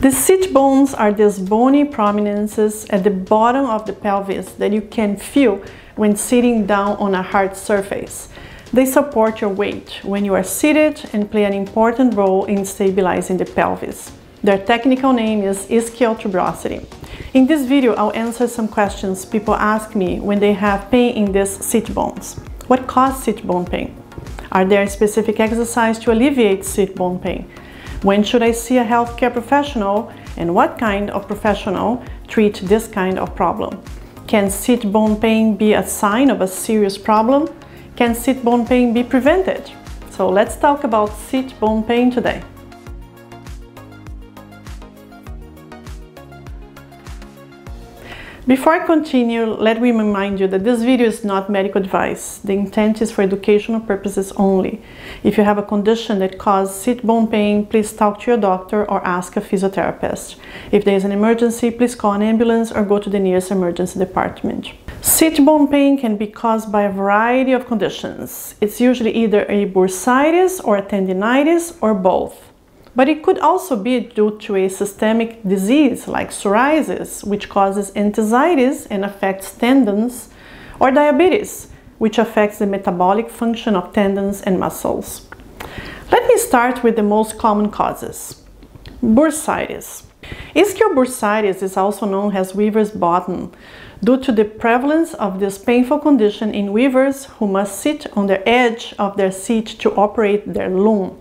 The sit bones are these bony prominences at the bottom of the pelvis that you can feel when sitting down on a hard surface. They support your weight when you are seated and play an important role in stabilizing the pelvis. Their technical name is ischial tuberosity. In this video, I'll answer some questions people ask me when they have pain in these sit bones. What causes sit bone pain? Are there specific exercises to alleviate sit bone pain? When should I see a healthcare professional, and what kind of professional treat this kind of problem? Can sit bone pain be a sign of a serious problem? Can sit bone pain be prevented? So let's talk about sit bone pain today. Before I continue, let me remind you that this video is not medical advice. The intent is for educational purposes only. If you have a condition that causes sit bone pain, please talk to your doctor or ask a physiotherapist. If there is an emergency, please call an ambulance or go to the nearest emergency department. Sit bone pain can be caused by a variety of conditions. It's usually either a bursitis or a tendinitis or both. But it could also be due to a systemic disease like psoriasis, which causes enthesitis and affects tendons, or diabetes, which affects the metabolic function of tendons and muscles. Let me start with the most common causes. Bursitis. Ischial bursitis is also known as weaver's bottom, due to the prevalence of this painful condition in weavers who must sit on the edge of their seat to operate their loom.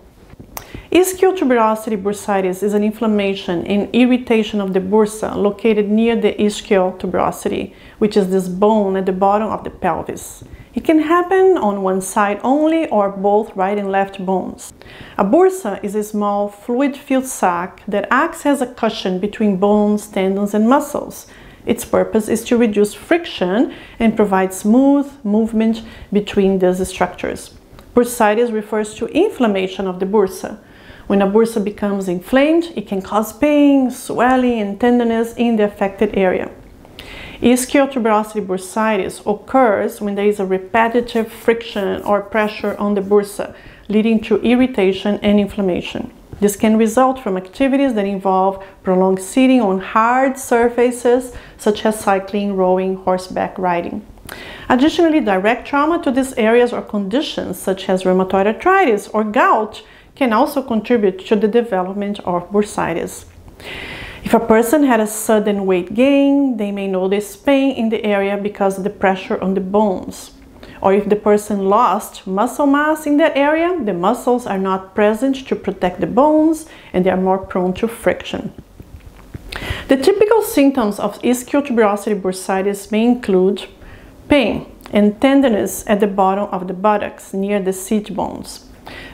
Ischial tuberosity bursitis is an inflammation and irritation of the bursa located near the ischial tuberosity, which is this bone at the bottom of the pelvis. It can happen on one side only or both right and left bones. A bursa is a small fluid-filled sac that acts as a cushion between bones, tendons, and muscles. Its purpose is to reduce friction and provide smooth movement between these structures. Bursitis refers to inflammation of the bursa. When a bursa becomes inflamed, it can cause pain, swelling, and tenderness in the affected area. Ischial tuberosity bursitis occurs when there is a repetitive friction or pressure on the bursa, leading to irritation and inflammation. This can result from activities that involve prolonged sitting on hard surfaces, such as cycling, rowing, horseback riding. Additionally, direct trauma to these areas or conditions, such as rheumatoid arthritis or gout, can also contribute to the development of bursitis. If a person had a sudden weight gain, they may notice pain in the area because of the pressure on the bones. Or if the person lost muscle mass in that area, the muscles are not present to protect the bones and they are more prone to friction. The typical symptoms of ischial tuberosity bursitis may include pain and tenderness at the bottom of the buttocks near the sit bones.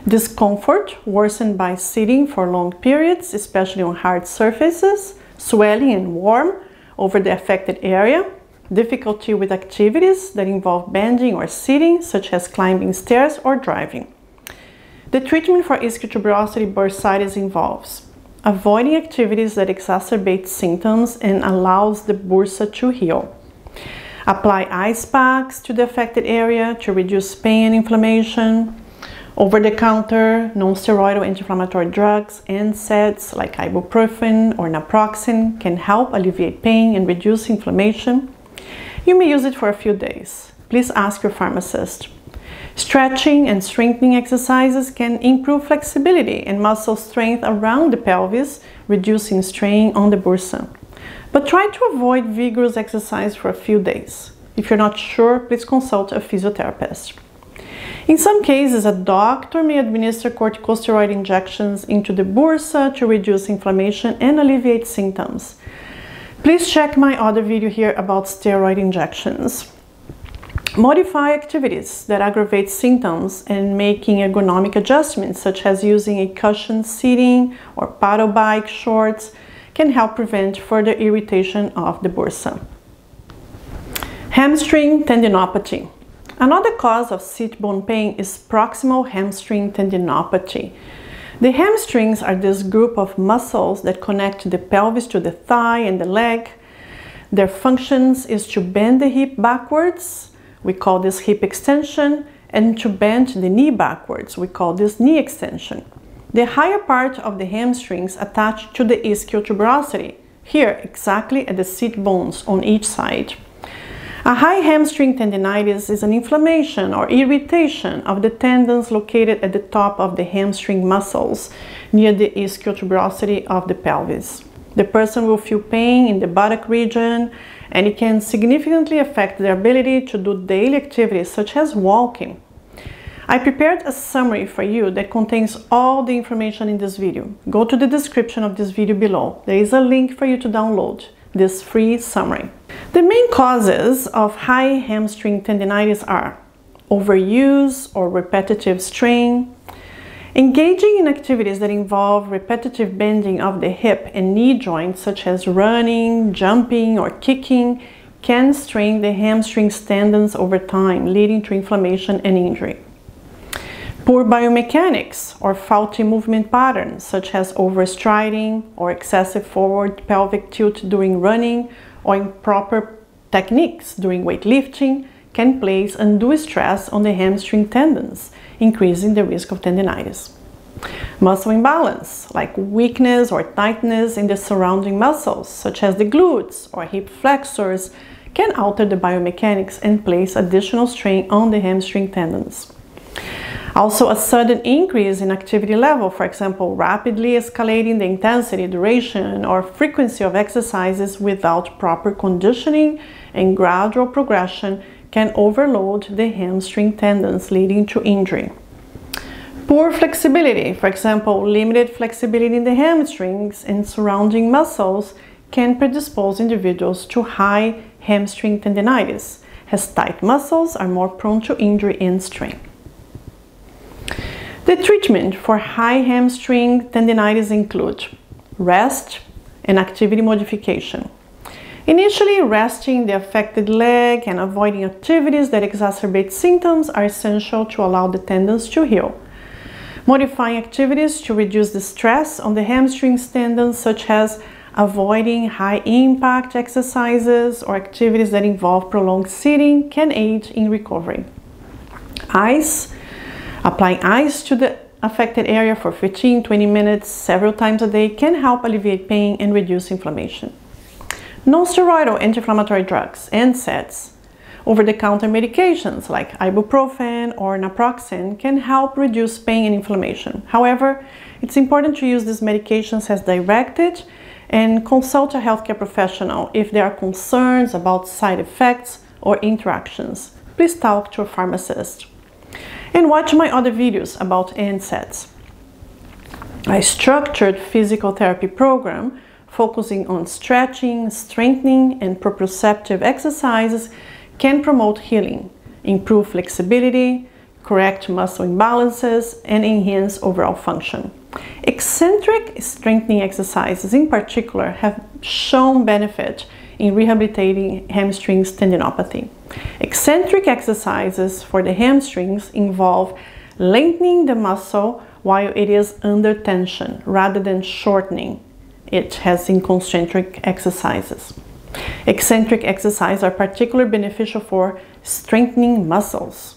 Discomfort worsened by sitting for long periods, especially on hard surfaces, swelling and warm over the affected area, difficulty with activities that involve bending or sitting, such as climbing stairs or driving. The treatment for ischial tuberosity bursitis involves avoiding activities that exacerbate symptoms and allows the bursa to heal. Apply ice packs to the affected area to reduce pain and inflammation. Over-the-counter, non-steroidal anti-inflammatory drugs, NSAIDs like ibuprofen or naproxen can help alleviate pain and reduce inflammation. You may use it for a few days. Please ask your pharmacist. Stretching and strengthening exercises can improve flexibility and muscle strength around the pelvis, reducing strain on the bursa. But try to avoid vigorous exercise for a few days. If you're not sure, please consult a physiotherapist. In some cases, a doctor may administer corticosteroid injections into the bursa to reduce inflammation and alleviate symptoms. Please check my other video here about steroid injections. Modify activities that aggravate symptoms and making ergonomic adjustments, such as using a cushioned seating or paddle bike shorts, can help prevent further irritation of the bursa. Hamstring tendinopathy. Another cause of sit bone pain is proximal hamstring tendinopathy. The hamstrings are this group of muscles that connect the pelvis to the thigh and the leg. Their functions is to bend the hip backwards, we call this hip extension, and to bend the knee backwards, we call this knee extension. The higher part of the hamstrings attach to the ischial tuberosity, here exactly at the sit bones on each side. A high hamstring tendinitis is an inflammation or irritation of the tendons located at the top of the hamstring muscles near the ischial tuberosity of the pelvis. The person will feel pain in the buttock region, and it can significantly affect their ability to do daily activities such as walking. I prepared a summary for you that contains all the information in this video. Go to the description of this video below. There is a link for you to download this free summary. The main causes of high hamstring tendinitis are overuse or repetitive strain, engaging in activities that involve repetitive bending of the hip and knee joints such as running, jumping, or kicking can strain the hamstring tendons over time, leading to inflammation and injury. Poor biomechanics or faulty movement patterns such as overstriding or excessive forward pelvic tilt during running or improper techniques during weightlifting can place undue stress on the hamstring tendons, increasing the risk of tendinitis. Muscle imbalance, like weakness or tightness in the surrounding muscles, such as the glutes or hip flexors, can alter the biomechanics and place additional strain on the hamstring tendons. Also, a sudden increase in activity level, for example, rapidly escalating the intensity, duration, or frequency of exercises without proper conditioning and gradual progression can overload the hamstring tendons, leading to injury. Poor flexibility, for example, limited flexibility in the hamstrings and surrounding muscles, can predispose individuals to high hamstring tendinitis, as tight muscles are more prone to injury and strain. The treatment for high hamstring tendinitis include rest and activity modification. Initially, resting the affected leg and avoiding activities that exacerbate symptoms are essential to allow the tendons to heal. Modifying activities to reduce the stress on the hamstring tendons, such as avoiding high-impact exercises or activities that involve prolonged sitting, can aid in recovery. Applying ice to the affected area for 15-20 minutes several times a day can help alleviate pain and reduce inflammation. Non-steroidal anti-inflammatory drugs, NSAIDs, over-the-counter medications like ibuprofen or naproxen can help reduce pain and inflammation. However, it's important to use these medications as directed and consult a healthcare professional if there are concerns about side effects or interactions. Please talk to a pharmacist. And watch my other videos about NSAIDs. A structured physical therapy program focusing on stretching, strengthening, and proprioceptive exercises can promote healing, improve flexibility, correct muscle imbalances, and enhance overall function. Eccentric strengthening exercises in particular have shown benefit in rehabilitating hamstring tendinopathy. Eccentric exercises for the hamstrings involve lengthening the muscle while it is under tension rather than shortening it as in concentric exercises. Eccentric exercises are particularly beneficial for strengthening muscles.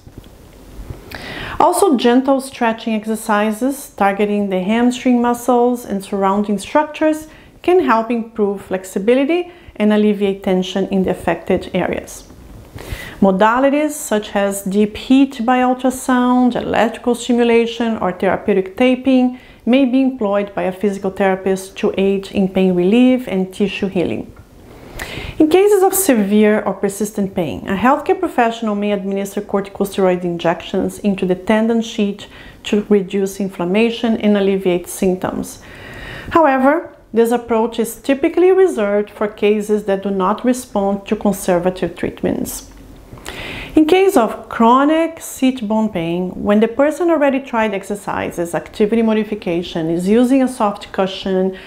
Also, gentle stretching exercises targeting the hamstring muscles and surrounding structures can help improve flexibility and alleviate tension in the affected areas. Modalities such as deep heat by ultrasound, electrical stimulation, or therapeutic tapping may be employed by a physical therapist to aid in pain relief and tissue healing. In cases of severe or persistent pain, a healthcare professional may administer corticosteroid injections into the tendon sheath to reduce inflammation and alleviate symptoms. However, this approach is typically reserved for cases that do not respond to conservative treatments. In case of chronic sit bone pain, when the person already tried exercises, activity modification, is using a soft cushion,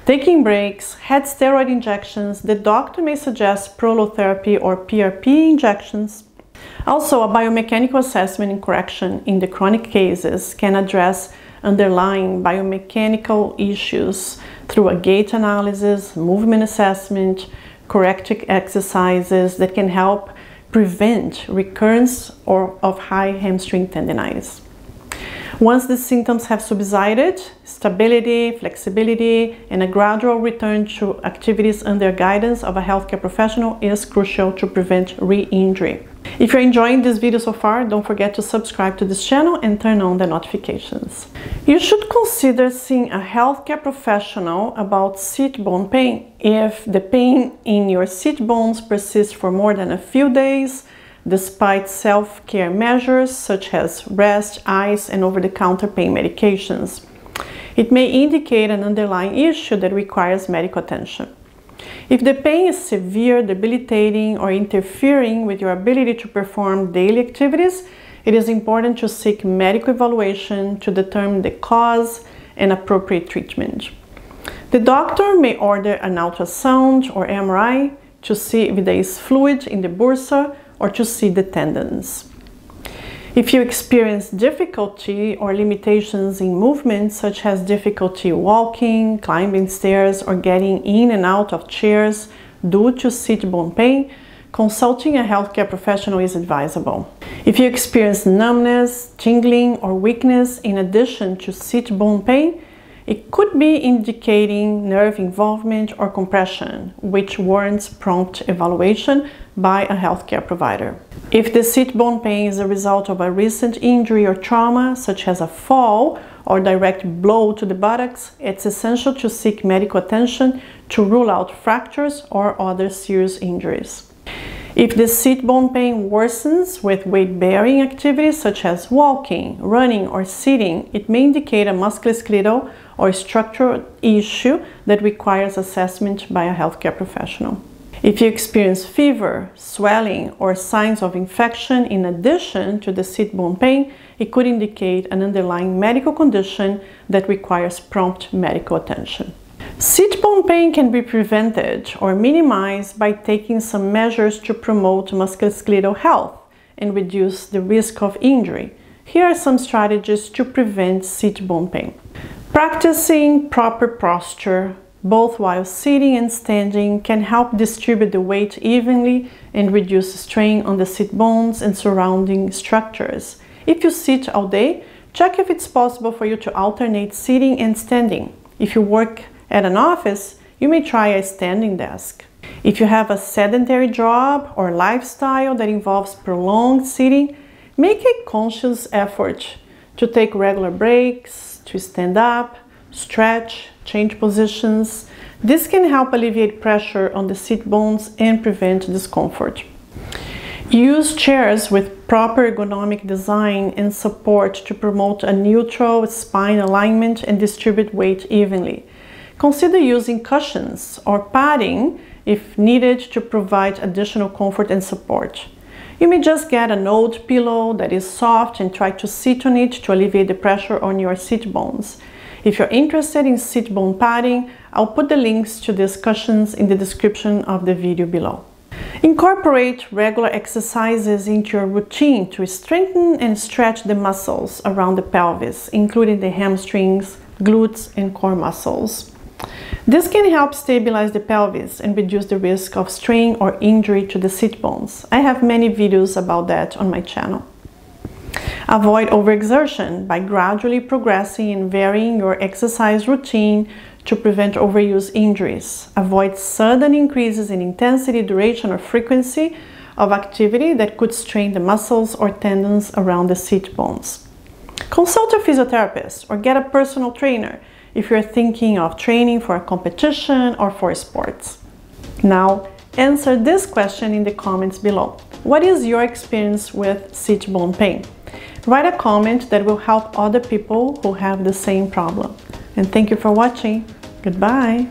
taking breaks, had steroid injections, the doctor may suggest prolotherapy or PRP injections. Also, a biomechanical assessment and correction in the chronic cases can address underlying biomechanical issues through a gait analysis, movement assessment, corrective exercises that can help prevent recurrence of high hamstring tendinitis. Once the symptoms have subsided, stability, flexibility, and a gradual return to activities under guidance of a healthcare professional is crucial to prevent re-injury. If you're enjoying this video so far, don't forget to subscribe to this channel and turn on the notifications. You should consider seeing a healthcare professional about sit bone pain if the pain in your sit bones persists for more than a few days, despite self-care measures such as rest, ice, and over-the-counter pain medications. It may indicate an underlying issue that requires medical attention. If the pain is severe, debilitating, or interfering with your ability to perform daily activities, it is important to seek medical evaluation to determine the cause and appropriate treatment. The doctor may order an ultrasound or MRI to see if there is fluid in the bursa or to see the tendons. If you experience difficulty or limitations in movement, such as difficulty walking, climbing stairs, or getting in and out of chairs due to sit bone pain, consulting a healthcare professional is advisable. If you experience numbness, tingling, or weakness in addition to sit bone pain, it could be indicating nerve involvement or compression, which warrants prompt evaluation by a healthcare provider. If the sit bone pain is a result of a recent injury or trauma, such as a fall or direct blow to the buttocks, it's essential to seek medical attention to rule out fractures or other serious injuries. If the sit bone pain worsens with weight-bearing activities such as walking, running, or sitting, it may indicate a musculoskeletal or structural issue that requires assessment by a healthcare professional. If you experience fever, swelling, or signs of infection in addition to the sit bone pain, it could indicate an underlying medical condition that requires prompt medical attention. Sit bone pain can be prevented or minimized by taking some measures to promote musculoskeletal health and reduce the risk of injury. Here are some strategies to prevent sit bone pain. Practicing proper posture, both while sitting and standing, can help distribute the weight evenly and reduce strain on the sit bones and surrounding structures. If you sit all day, check if it's possible for you to alternate sitting and standing. If you work at an office, you may try a standing desk. If you have a sedentary job or lifestyle that involves prolonged sitting, make a conscious effort to take regular breaks, to stand up, stretch, change positions. This can help alleviate pressure on the sit bones and prevent discomfort. Use chairs with proper ergonomic design and support to promote a neutral spine alignment and distribute weight evenly. Consider using cushions or padding if needed to provide additional comfort and support. You may just get an old pillow that is soft and try to sit on it to alleviate the pressure on your sit bones. If you're interested in sit bone padding, I'll put the links to these cushions in the description of the video below. Incorporate regular exercises into your routine to strengthen and stretch the muscles around the pelvis, including the hamstrings, glutes, and core muscles. This can help stabilize the pelvis and reduce the risk of strain or injury to the sit bones. I have many videos about that on my channel. Avoid overexertion by gradually progressing and varying your exercise routine to prevent overuse injuries. Avoid sudden increases in intensity, duration, or frequency of activity that could strain the muscles or tendons around the sit bones. Consult a physiotherapist or get a personal trainer if you're thinking of training for a competition or for sports. Now, answer this question in the comments below. What is your experience with sit bone pain? Write a comment that will help other people who have the same problem. And thank you for watching. Goodbye.